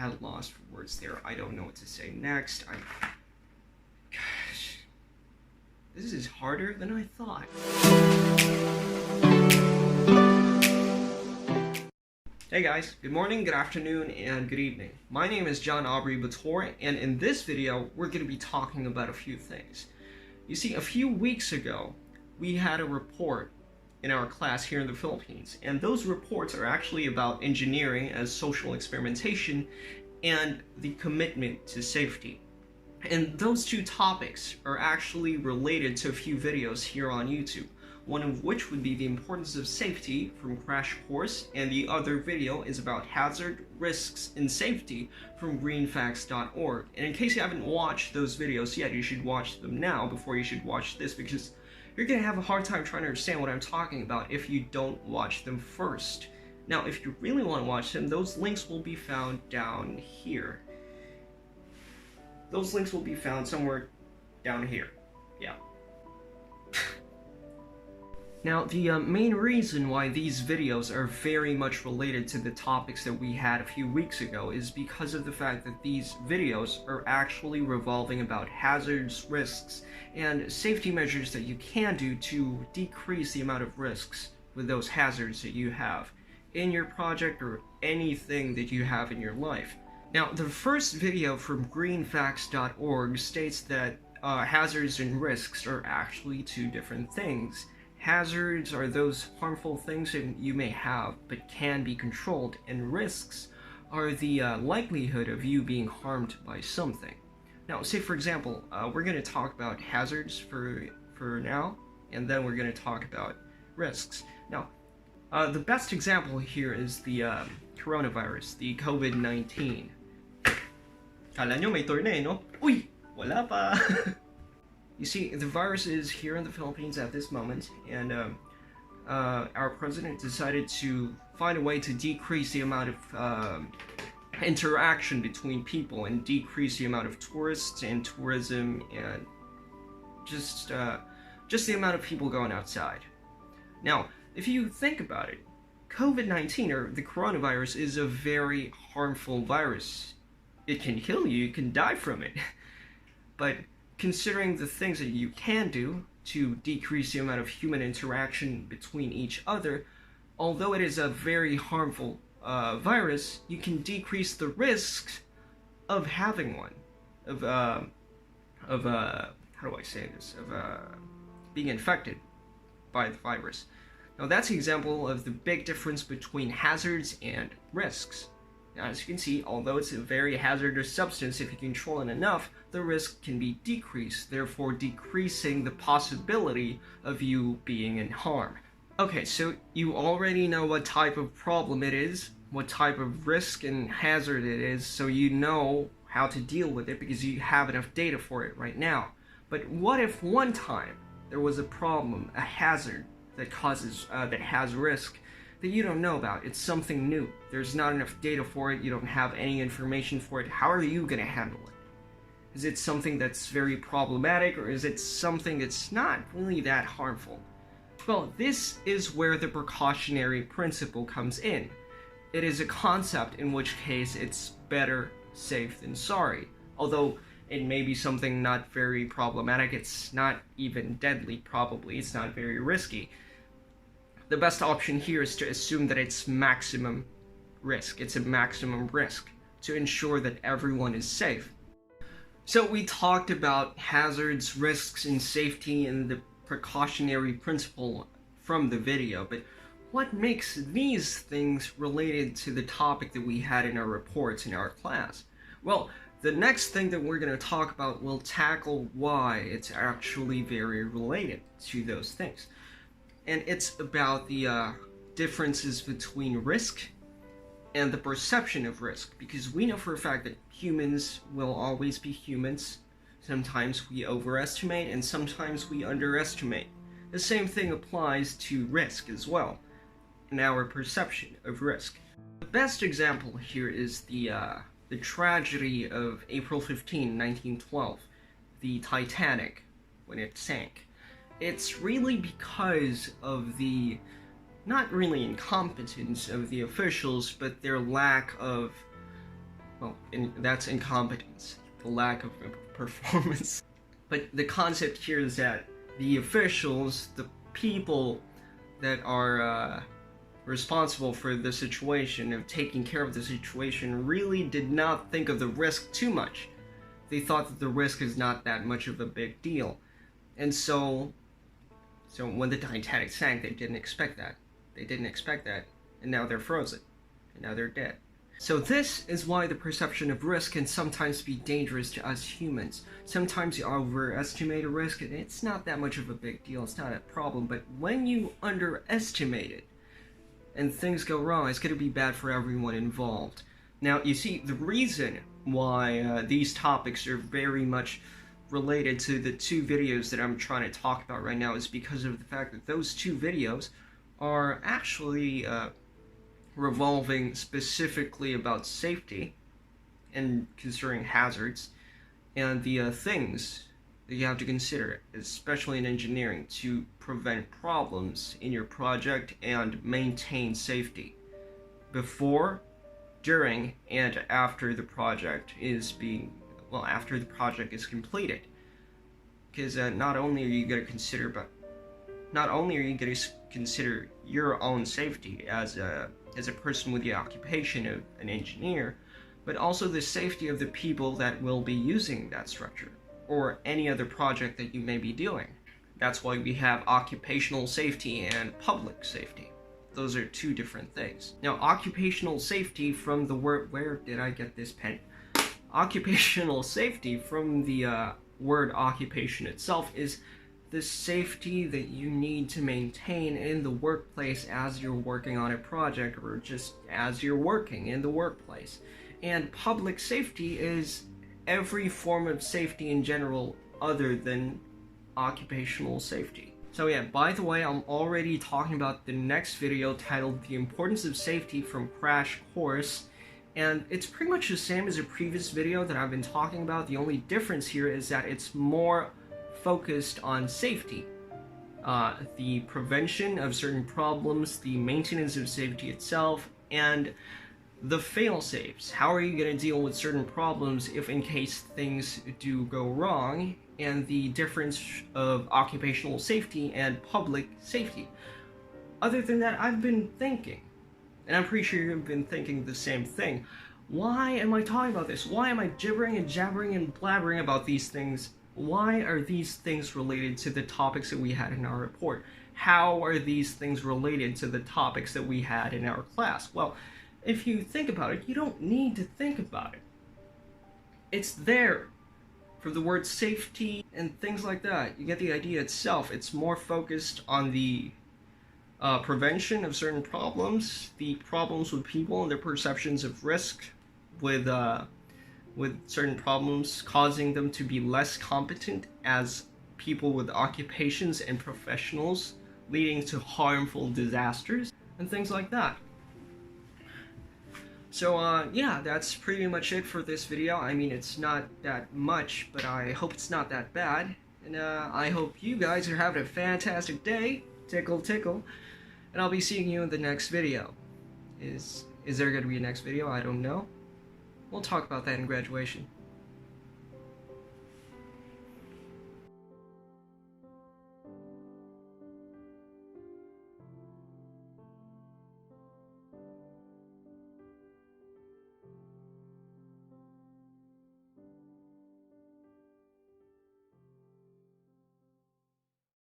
at a loss for words there. I don't know what to say next. Gosh, this is harder than I thought. Hey guys, good morning, good afternoon, and good evening. My name is John Aubrey Bator, and in this video, we're going to be talking about a few things. You see, a few weeks ago, we had a report in our class here in the Philippines, and those reports are actually about engineering as social experimentation and the commitment to safety. And those two topics are actually related to a few videos here on YouTube, one of which would be the importance of safety from Crash Course, and the other video is about hazard, risks, and safety from greenfacts.org. And in case you haven't watched those videos yet, you should watch them now before you should watch this, because you're going to have a hard time trying to understand what I'm talking about if you don't watch them first. Now, if you really want to watch them, those links will be found down here. Those links will be found somewhere down here. Yeah. Now, the main reason why these videos are very much related to the topics that we had a few weeks ago is because of the fact that these videos are actually revolving about hazards, risks, and safety measures that you can do to decrease the amount of risks with those hazards that you have in your project or anything that you have in your life. Now, the first video from greenfacts.org states that hazards and risks are actually two different things. Hazards are those harmful things that you may have but can be controlled, and risks are the likelihood of you being harmed by something. Now, say for example, we're going to talk about hazards for now, and then we're going to talk about risks. Now, the best example here is the coronavirus, the COVID-19. Kala nyo may torneo, no? Uy! Wala pa! You see, the virus is here in the Philippines at this moment, and our president decided to find a way to decrease the amount of interaction between people and decrease the amount of tourists and tourism and just the amount of people going outside. Now, if you think about it, COVID-19, or the coronavirus, is a very harmful virus. It can kill you, you can die from it. But considering the things that you can do to decrease the amount of human interaction between each other, although it is a very harmful virus, you can decrease the risks of having one, of how do I say this, of being infected by the virus. Now that's an example of the big difference between hazards and risks. Now, as you can see, although it's a very hazardous substance, if you control it enough, the risk can be decreased, therefore decreasing the possibility of you being in harm. Okay, so you already know what type of problem it is, what type of risk and hazard it is, so you know how to deal with it because you have enough data for it right now. But what if one time there was a problem, a hazard that has risk that you don't know about? It's something new. There's not enough data for it. You don't have any information for it. How are you going to handle it? Is it something that's very problematic, or is it something that's not really that harmful? Well, this is where the precautionary principle comes in. It is a concept in which case it's better safe than sorry. Although it may be something not very problematic, it's not even deadly probably, it's not very risky. The best option here is to assume that it's maximum risk. It's a maximum risk to ensure that everyone is safe. So we talked about hazards, risks, and safety and the precautionary principle from the video, but what makes these things related to the topic that we had in our reports in our class? Well, the next thing that we're going to talk about will tackle why it's actually very related to those things. And it's about the differences between risk and the perception of risk, because we know for a fact that humans will always be humans. Sometimes we overestimate and sometimes we underestimate. The same thing applies to risk as well, and our perception of risk. The best example here is the tragedy of April 15, 1912, the Titanic, when it sank. It's really because of the, not really incompetence of the officials, but their lack of well, that's incompetence, the lack of performance. But the concept here is that the officials, the people that are responsible for the situation, of taking care of the situation, really did not think of the risk too much. They thought that the risk is not that much of a big deal. And so when the Titanic sank, they didn't expect that. And now they're frozen. And now they're dead. So this is why the perception of risk can sometimes be dangerous to us humans. Sometimes you overestimate a risk, and it's not that much of a big deal, it's not a problem, but when you underestimate it, and things go wrong, it's going to be bad for everyone involved. Now, you see, the reason why these topics are very much related to the two videos that I'm trying to talk about right now is because of the fact that those two videos are actually revolving specifically about safety and considering hazards and the things that you have to consider, especially in engineering, to prevent problems in your project and maintain safety before, during, and after the project is after the project is completed. Because not only are you going to consider your own safety as a person with the occupation of an engineer, but also the safety of the people that will be using that structure or any other project that you may be doing. That's why we have occupational safety and public safety. Those are two different things. Now, occupational safety from the word, where did I get this pen? Occupational safety from the word occupation itself is the safety that you need to maintain in the workplace as you're working on a project or just as you're working in the workplace. And public safety is every form of safety in general other than occupational safety. So yeah, by the way, I'm already talking about the next video titled The Importance of Safety from Crash Course, and it's pretty much the same as a previous video that I've been talking about. The only difference here is that it's more focused on safety, the prevention of certain problems, the maintenance of safety itself, and the fail-safes. How are you going to deal with certain problems if in case things do go wrong, and the difference of occupational safety and public safety. Other than that, I've been thinking, and I'm pretty sure you've been thinking the same thing. Why am I talking about this? Why am I gibbering and jabbering and blabbering about these things? Why are these things related to the topics that we had in our report? How are these things related to the topics that we had in our class? Well, if you think about it, you don't need to think about it. It's there. For the word safety and things like that, you get the idea itself. It's more focused on the prevention of certain problems, the problems with people and their perceptions of risk, with certain problems causing them to be less competent as people with occupations and professionals, leading to harmful disasters and things like that. So yeah, that's pretty much it for this video. I mean, it's not that much, but I hope it's not that bad. And I hope you guys are having a fantastic day. Tickle, tickle. And I'll be seeing you in the next video. Is there going to be a next video? I don't know. We'll talk about that in graduation.